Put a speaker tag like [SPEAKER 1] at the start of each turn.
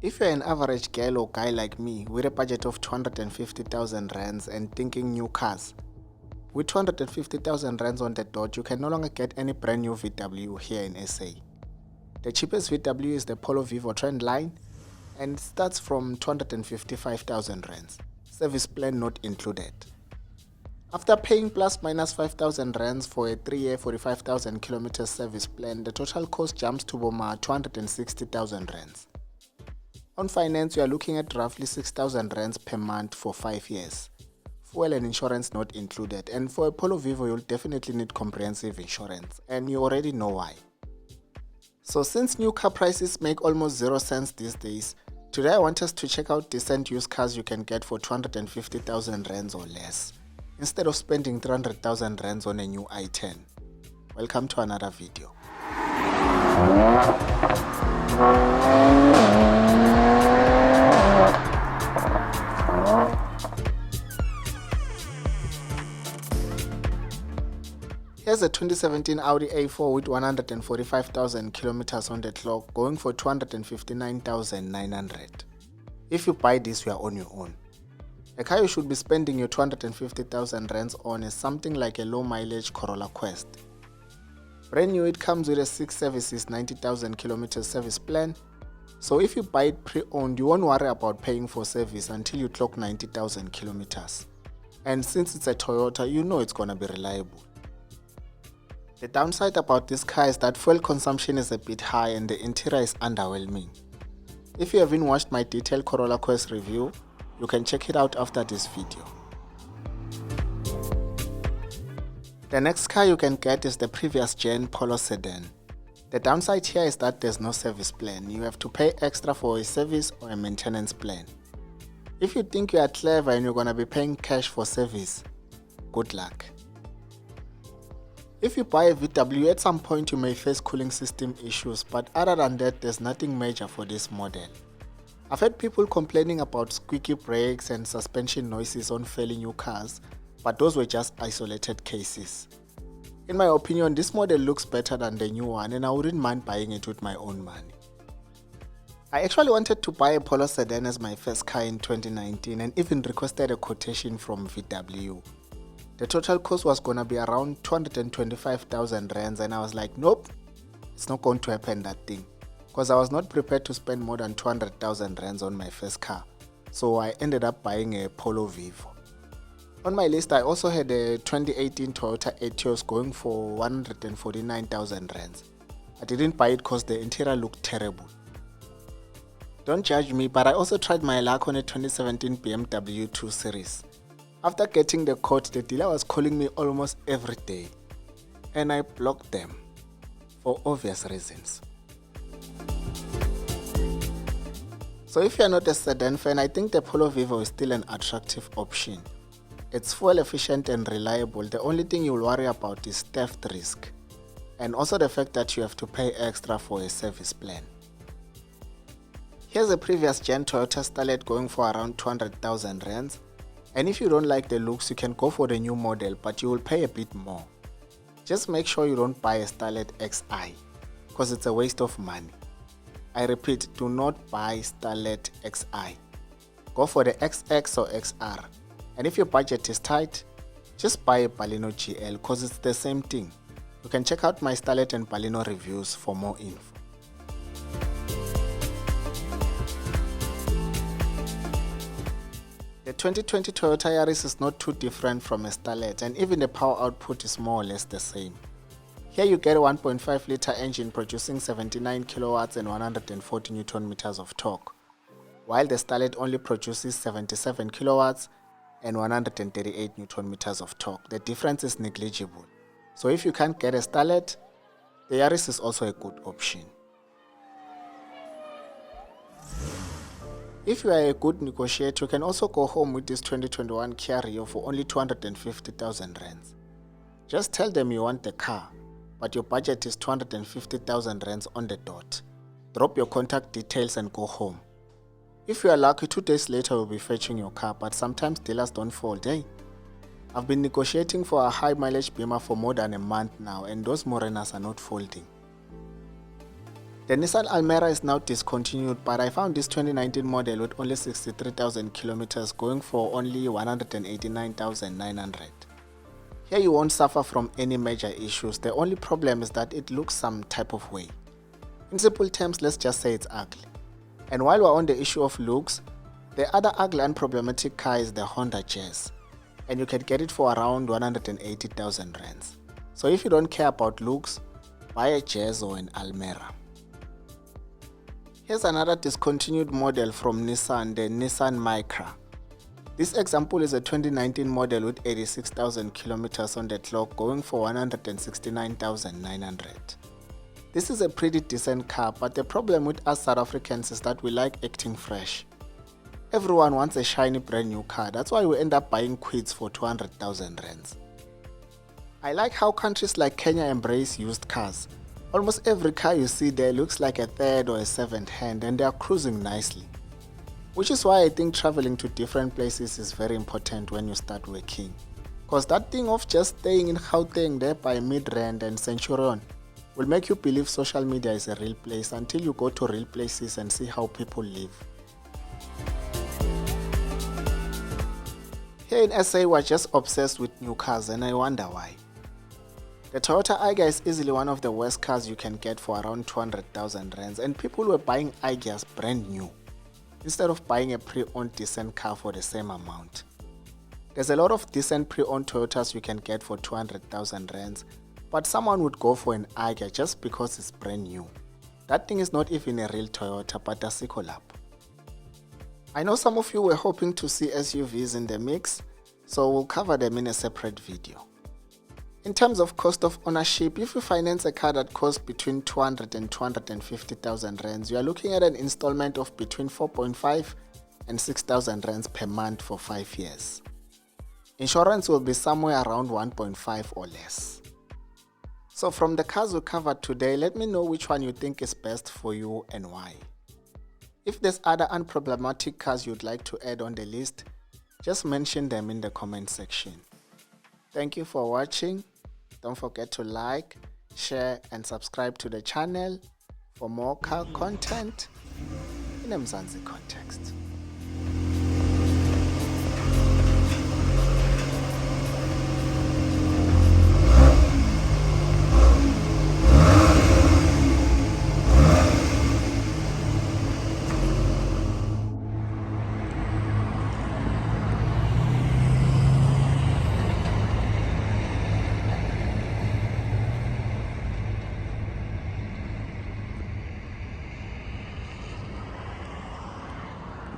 [SPEAKER 1] If you're an average girl or guy like me with a budget of 250,000 rands and thinking new cars, with 250,000 rands on the dot, you can no longer get any brand new VW here in SA. The cheapest VW is the Polo Vivo trend line and starts from 255,000 rands, service plan not included. After paying plus minus 5,000 rands for a 3-year 45,000 kilometers service plan, the total cost jumps to over 260,000 rands. On finance, you are looking at roughly 6,000 rands per month for 5 years. Fuel and insurance not included, and for a Polo Vivo you'll definitely need comprehensive insurance, and you already know why. So since new car prices make almost 0 cents these days, today I want us to check out decent used cars you can get for 250,000 rands or less, instead of spending 300,000 rands on a new i10. Welcome to another video. Here's a 2017 Audi A4 with 145,000 kilometers on the clock, going for 259,900. If you buy this, you are on your own. A car you should be spending your 250,000 rands on is something like a low mileage Corolla Quest. Brand new, it comes with a 6 services 90,000 kilometers service plan, so if you buy it pre-owned, you won't worry about paying for service until you clock 90,000 kilometers. And since it's a Toyota, you know it's gonna be reliable. The downside about this car is that fuel consumption is a bit high and the interior is underwhelming. If you haven't watched my detailed Corolla Quest review, you can check it out after this video. The next car you can get is the previous gen Polo sedan. The downside here is that there's no service plan. You have to pay extra for a service or a maintenance plan. If you think you are clever and you're gonna be paying cash for service, good luck. If you buy a VW, at some point you may face cooling system issues, but other than that, there's nothing major for this model. I've heard people complaining about squeaky brakes and suspension noises on fairly new cars, but those were just isolated cases. In my opinion, this model looks better than the new one and I wouldn't mind buying it with my own money. I actually wanted to buy a Polo sedan as my first car in 2019 and even requested a quotation from VW. The total cost was gonna be around 225,000 rands and I was like, nope, it's not going to happen, that thing. Because I was not prepared to spend more than 200,000 rands on my first car. So I ended up buying a Polo Vivo. On my list I also had a 2018 Toyota Etios going for 149,000 rands. I didn't buy it because the interior looked terrible. Don't judge me, but I also tried my luck on a 2017 BMW 2 Series. After getting the quote, the dealer was calling me almost every day, and I blocked them for obvious reasons. So if you are not a sedan fan, I think the Polo Vivo is still an attractive option. It's fuel efficient and reliable. The only thing you'll worry about is theft risk, and also the fact that you have to pay extra for a service plan. Here's a previous gen Toyota Starlet going for around 200,000 rands. And if you don't like the looks, you can go for the new model, but you will pay a bit more. Just make sure you don't buy a Starlet XI, because it's a waste of money. I repeat, do not buy Starlet XI. Go for the XX or XR. And if your budget is tight, just buy a Baleno GL, because it's the same thing. You can check out my Starlet and Baleno reviews for more info. The 2020 Toyota Yaris is not too different from a Starlet, and even the power output is more or less the same. Here you get a 1.5 litre engine producing 79 kilowatts and 140 Newton meters of torque, while the Starlet only produces 77 kilowatts and 138 Newton meters of torque. The difference is negligible. So if you can't get a Starlet, the Yaris is also a good option. If you are a good negotiator, you can also go home with this 2021 Kia Rio for only 250,000 rands. Just tell them you want the car, but your budget is 250,000 rands on the dot. Drop your contact details and go home. If you are lucky, 2 days later you'll be fetching your car, but sometimes dealers don't fold, eh? I've been negotiating for a high mileage Beamer for more than a month now, and those Morenas are not folding. The Nissan Almera is now discontinued, but I found this 2019 model with only 63,000 kilometers going for only 189,900. Here you won't suffer from any major issues. The only problem is that it looks some type of way. In simple terms, let's just say it's ugly. And while we're on the issue of looks, the other ugly and problematic car is the Honda Jazz, and you can get it for around 180,000 rands. So if you don't care about looks, buy a Jazz or an Almera. Here's another discontinued model from Nissan, the Nissan Micra. This example is a 2019 model with 86,000 kilometers on the clock going for 169,900. This is a pretty decent car, but the problem with us South Africans is that we like acting fresh. Everyone wants a shiny brand new car, that's why we end up buying quids for 200,000 rands. I like how countries like Kenya embrace used cars. Almost every car you see there looks like a third or a seventh hand, and they are cruising nicely. Which is why I think traveling to different places is very important when you start working. Cause that thing of just staying in Gauteng there by Midrand and Centurion will make you believe social media is a real place until you go to real places and see how people live. Here in SA we're just obsessed with new cars, and I wonder why. The Toyota Ayga is easily one of the worst cars you can get for around 200,000 rands, and people were buying Aygas brand new instead of buying a pre-owned decent car for the same amount. There's a lot of decent pre-owned Toyotas you can get for 200,000 rands, but someone would go for an Ayga just because it's brand new. That thing is not even a real Toyota, but a Sicolab. I know some of you were hoping to see SUVs in the mix, so we'll cover them in a separate video. In terms of cost of ownership, if you finance a car that costs between 200 and 250,000 rands, you are looking at an installment of between 4.5 and 6,000 rands per month for 5 years. Insurance will be somewhere around 1.5 or less. So from the cars we covered today, let me know which one you think is best for you and why. If there's other unproblematic cars you'd like to add on the list, just mention them in the comment section. Thank you for watching. Don't forget to like, share and subscribe to the channel for more car content in a Mzansi context.